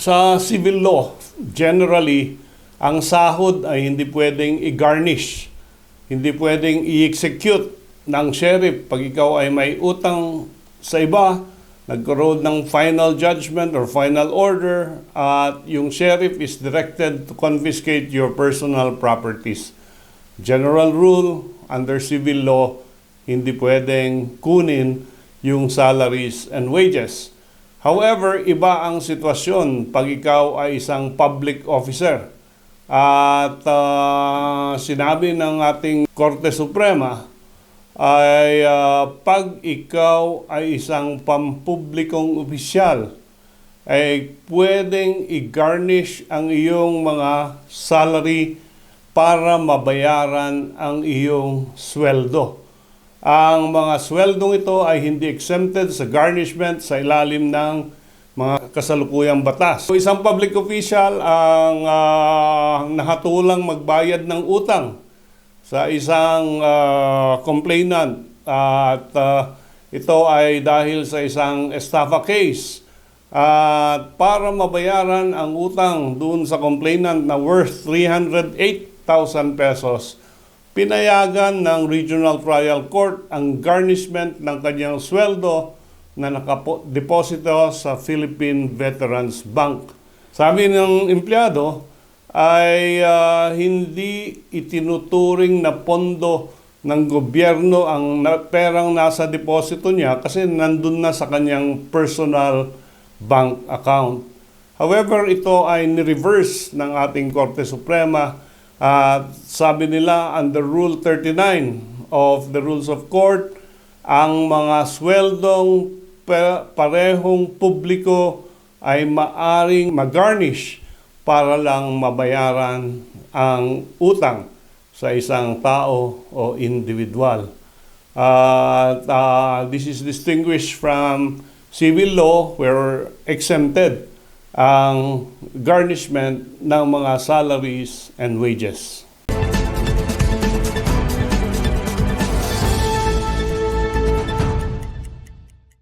Sa civil law, generally, ang sahod ay hindi pwedeng i-garnish. Hindi pwedeng i-execute ng sheriff pag ikaw ay may utang sa iba, nagkaroon ng final judgment or final order, at yung sheriff is directed to confiscate your personal properties. General rule, under civil law, hindi pwedeng kunin yung salaries and wages. However, iba ang sitwasyon pag ikaw ay isang public officer. At sinabi ng ating Korte Suprema ay pag ikaw ay isang pampublikong opisyal, ay pwedeng i-garnish ang iyong mga salary para mabayaran ang iyong sweldo. Ang mga sweldong ito ay hindi exempted sa garnishment sa ilalim ng mga kasalukuyang batas. So, isang public official ang nakatulang magbayad ng utang sa isang complainant, at ito ay dahil sa isang estafa case. At para mabayaran ang utang dun sa complainant na worth 308,000 pesos, pinayagan ng Regional Trial Court ang garnishment ng kanyang sweldo na nakadeposito sa Philippine Veterans Bank. Sabi ng empleyado ay hindi itinuturing na pondo ng gobyerno ang perang nasa deposito niya kasi nandun na sa kanyang personal bank account. However, ito ay ni-reverse ng ating Korte Suprema. Sabi nila under Rule 39 of the Rules of Court, ang mga sweldong parehong publiko ay maaring mag-garnish para lang mabayaran ang utang sa isang tao o individual. This is distinguished from civil law where exempted ang garnishment ng mga salaries and wages.